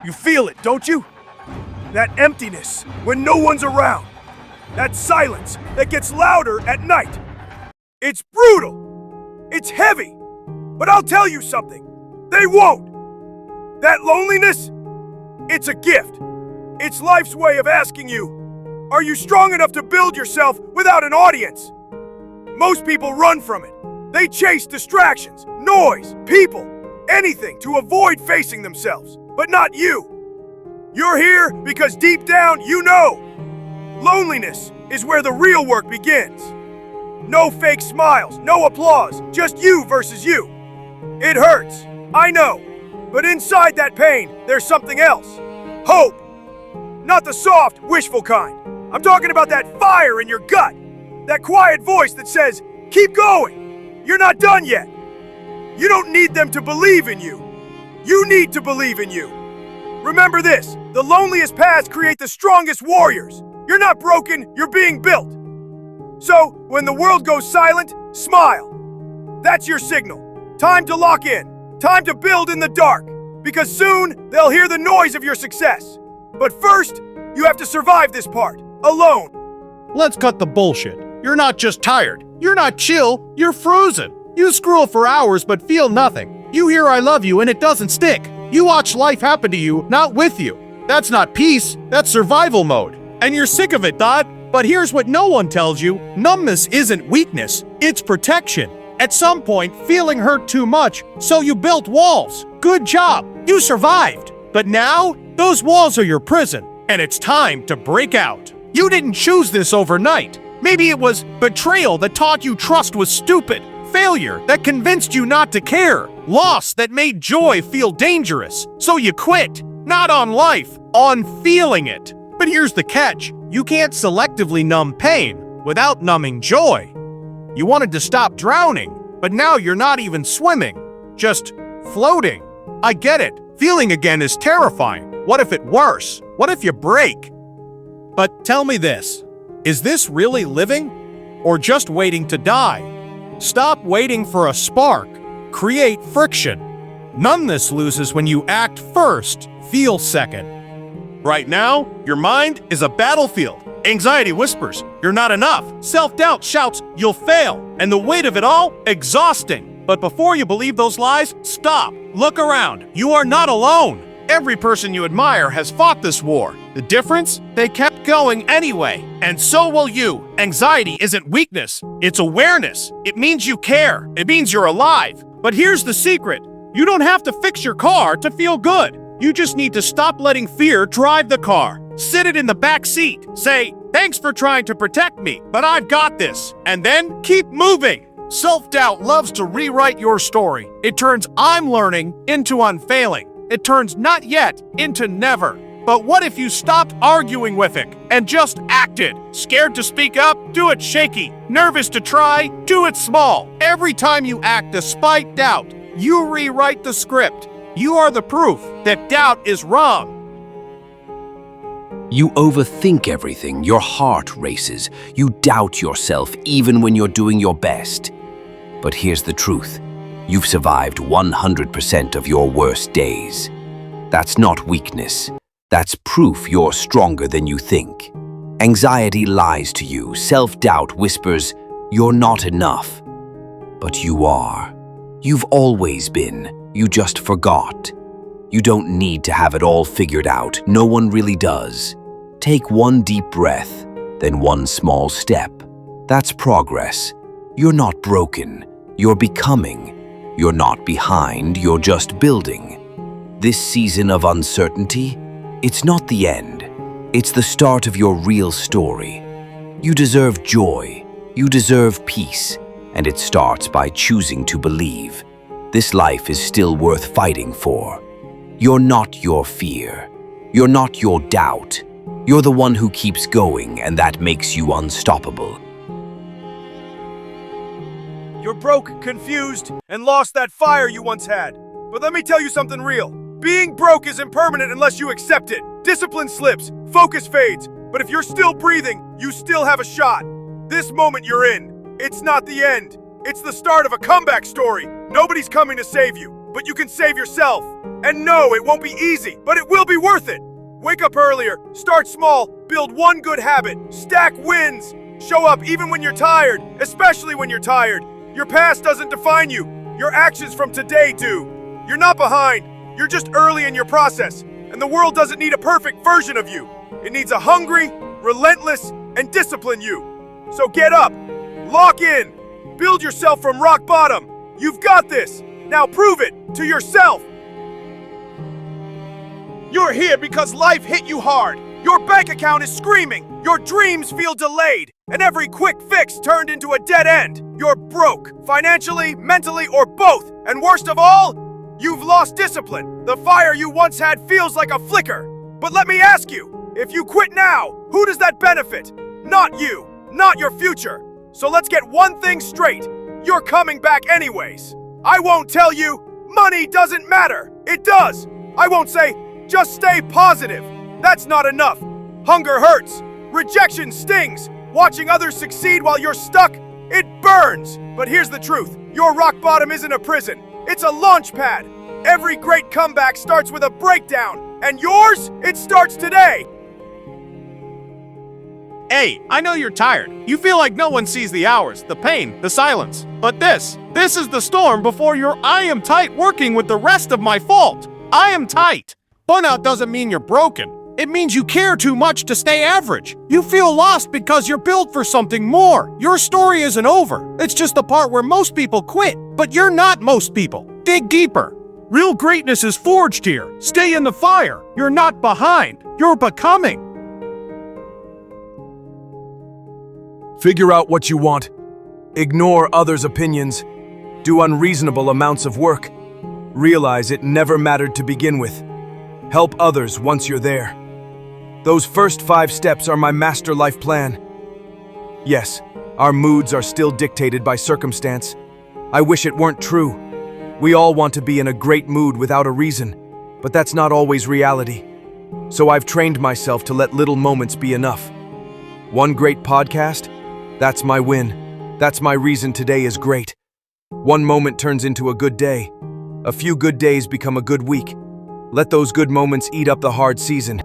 You feel it, don't you? That emptiness when no one's around. That silence that gets louder at night. It's brutal. It's heavy. But I'll tell you something. They won't. That loneliness, it's a gift. It's life's way of asking you, are you strong enough to build yourself without an audience? Most people run from it. They chase distractions, noise, people, anything to avoid facing themselves. But not you. You're here because deep down you know. Loneliness is where the real work begins. No fake smiles, no applause, just you versus you. It hurts, I know. But inside that pain, there's something else. Hope. Not the soft, wishful kind. I'm talking about that fire in your gut. That quiet voice that says, keep going. You're not done yet. You don't need them to believe in you. You need to believe in you. Remember this, the loneliest paths create the strongest warriors. You're not broken, you're being built. So, when the world goes silent, smile. That's your signal. Time to lock in. Time to build in the dark. Because soon, they'll hear the noise of your success. But first, you have to survive this part, alone. Let's cut the bullshit. You're not just tired. You're not chill. You're frozen. You scroll for hours but feel nothing. You hear I love you and it doesn't stick. You watch life happen to you, not with you. That's not peace. That's survival mode. And you're sick of it, Dot. But here's what no one tells you. Numbness isn't weakness. It's protection. At some point, feeling hurt too much, so you built walls. Good job. You survived. But now, those walls are your prison, and it's time to break out. You didn't choose this overnight. Maybe it was betrayal that taught you trust was stupid, failure that convinced you not to care, loss that made joy feel dangerous. So you quit, not on life, on feeling it. But here's the catch. You can't selectively numb pain without numbing joy. You wanted to stop drowning, but now you're not even swimming, just floating. I get it. Feeling again is terrifying. What if it's worse? What if you break? But tell me this, is this really living or just waiting to die? Stop waiting for a spark. Create friction. Numbness loses when you act first, feel second. Right now, your mind is a battlefield. Anxiety whispers, you're not enough. Self-doubt shouts, you'll fail. And the weight of it all, exhausting. But before you believe those lies, stop. Look around. You are not alone. Every person you admire has fought this war. The difference? They kept going anyway. And so will you. Anxiety isn't weakness. It's awareness. It means you care. It means you're alive. But here's the secret. You don't have to fix your car to feel good. You just need to stop letting fear drive the car. Sit it in the back seat. Say, thanks for trying to protect me, but I've got this. And then keep moving. Self-doubt loves to rewrite your story. It turns I'm learning into unfailing. It turns not yet into never. But what if you stopped arguing with it and just acted? Scared to speak up? Do it shaky. Nervous to try? Do it small. Every time you act despite doubt, you rewrite the script. You are the proof that doubt is wrong. You overthink everything. Your heart races. You doubt yourself even when you're doing your best. But here's the truth. You've survived 100% of your worst days. That's not weakness. That's proof you're stronger than you think. Anxiety lies to you. Self-doubt whispers, you're not enough. But you are. You've always been. You just forgot. You don't need to have it all figured out. No one really does. Take one deep breath, then one small step. That's progress. You're not broken. You're becoming. You're not behind. You're just building. This season of uncertainty, it's not the end. It's the start of your real story. You deserve joy. You deserve peace. And it starts by choosing to believe. This life is still worth fighting for. You're not your fear. You're not your doubt. You're the one who keeps going, and that makes you unstoppable. You're broke, confused, and lost that fire you once had. But let me tell you something real. Being broke is impermanent unless you accept it. Discipline slips, focus fades. But if you're still breathing, you still have a shot. This moment you're in, it's not the end. It's the start of a comeback story. Nobody's coming to save you, but you can save yourself. And no, it won't be easy, but it will be worth it. Wake up earlier, start small, build one good habit, stack wins. Show up even when you're tired, especially when you're tired. Your past doesn't define you. Your actions from today do. You're not behind. You're just early in your process. And the world doesn't need a perfect version of you. It needs a hungry, relentless, and disciplined you. So get up, lock in, build yourself from rock bottom. You've got this. Now prove it to yourself. You're here because life hit you hard. Your bank account is screaming. Your dreams feel delayed. And every quick fix turned into a dead end. You're broke, financially, mentally, or both. And worst of all, you've lost discipline. The fire you once had feels like a flicker. But let me ask you, if you quit now, who does that benefit? Not you, not your future. So let's get one thing straight. You're coming back anyways. I won't tell you, money doesn't matter. It does. I won't say, just stay positive. That's not enough. Hunger hurts. Rejection stings. Watching others succeed while you're stuck, it burns. But here's the truth. Your rock bottom isn't a prison. It's a launch pad. Every great comeback starts with a breakdown. And yours, it starts today. Hey, I know you're tired. You feel like no one sees the hours, the pain, the silence. But this is the storm before your I am tight working with the rest of my fault. I am tight. Burnout doesn't mean you're broken. It means you care too much to stay average. You feel lost because you're built for something more. Your story isn't over. It's just the part where most people quit. But you're not most people. Dig deeper. Real greatness is forged here. Stay in the fire. You're not behind. You're becoming. Figure out what you want. Ignore others' opinions. Do unreasonable amounts of work. Realize it never mattered to begin with. Help others once you're there. Those first 5 steps are my master life plan. Yes, our moods are still dictated by circumstance. I wish it weren't true. We all want to be in a great mood without a reason, but that's not always reality. So I've trained myself to let little moments be enough. One great podcast? That's my win. That's my reason today is great. One moment turns into a good day. A few good days become a good week. Let those good moments eat up the hard season.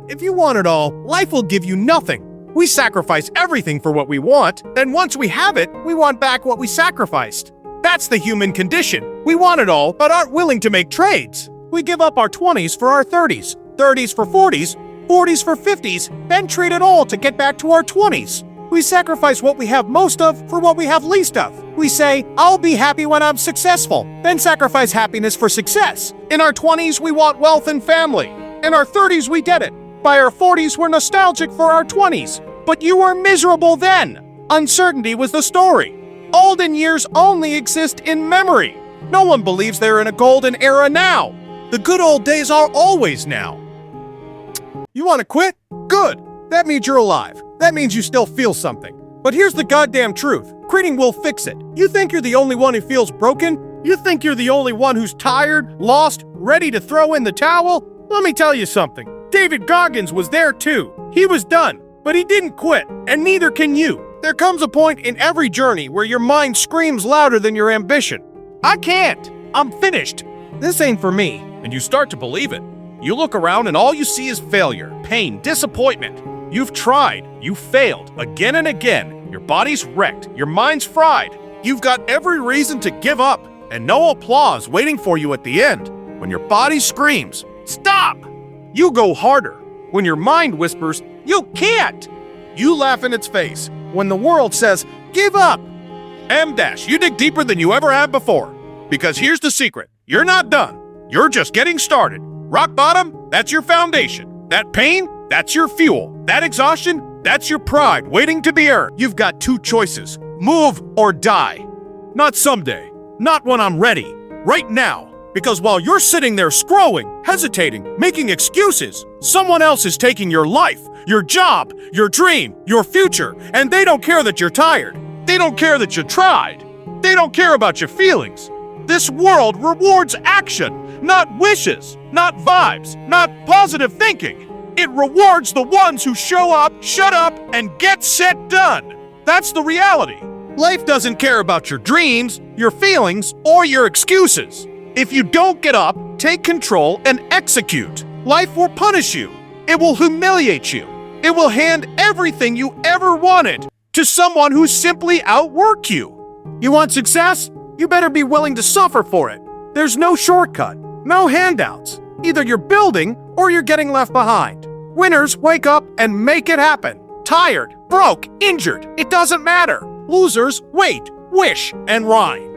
If you want it all, life will give you nothing. We sacrifice everything for what we want, then once we have it, we want back what we sacrificed. That's the human condition. We want it all, but aren't willing to make trades. We give up our 20s for our 30s, 30s for 40s, 40s for 50s, then trade it all to get back to our 20s. We sacrifice what we have most of for what we have least of. We say, I'll be happy when I'm successful, then sacrifice happiness for success. In our 20s, we want wealth and family. In our 30s, we get it. By our 40s, we're nostalgic for our 20s. But you were miserable then. Uncertainty was the story. Olden years only exist in memory. No one believes they're in a golden era now. The good old days are always now. You want to quit? Good. That means you're alive. That means you still feel something. But here's the goddamn truth. Quitting will fix it. You think you're the only one who feels broken? You think you're the only one who's tired, lost, ready to throw in the towel? Let me tell you something. David Goggins was there too. He was done, but he didn't quit, and neither can you. There comes a point in every journey where your mind screams louder than your ambition. I can't. I'm finished. This ain't for me. And you start to believe it. You look around and all you see is failure, pain, disappointment. You've tried. You failed again and again. Your body's wrecked. Your mind's fried. You've got every reason to give up, and no applause waiting for you at the end. When your body screams, stop! You go harder. When your mind whispers, you can't! You laugh in its face. When the world says, give up! You dig deeper than you ever have before. Because here's the secret. You're not done. You're just getting started. Rock bottom, that's your foundation. That pain, that's your fuel. That exhaustion, that's your pride waiting to be earned. You've got 2 choices. Move or die. Not someday. Not when I'm ready. Right now. Because while you're sitting there scrolling, hesitating, making excuses, someone else is taking your life, your job, your dream, your future, and they don't care that you're tired. They don't care that you tried. They don't care about your feelings. This world rewards action, not wishes, not vibes, not positive thinking. It rewards the ones who show up, shut up, and get set done. That's the reality. Life doesn't care about your dreams, your feelings, or your excuses. If you don't get up, take control, and execute, life will punish you. It will humiliate you. It will hand everything you ever wanted to someone who simply outworked you. You want success? You better be willing to suffer for it. There's no shortcut, no handouts. Either you're building or you're getting left behind. Winners wake up and make it happen. Tired, broke, injured, it doesn't matter. Losers wait, wish, and rhyme.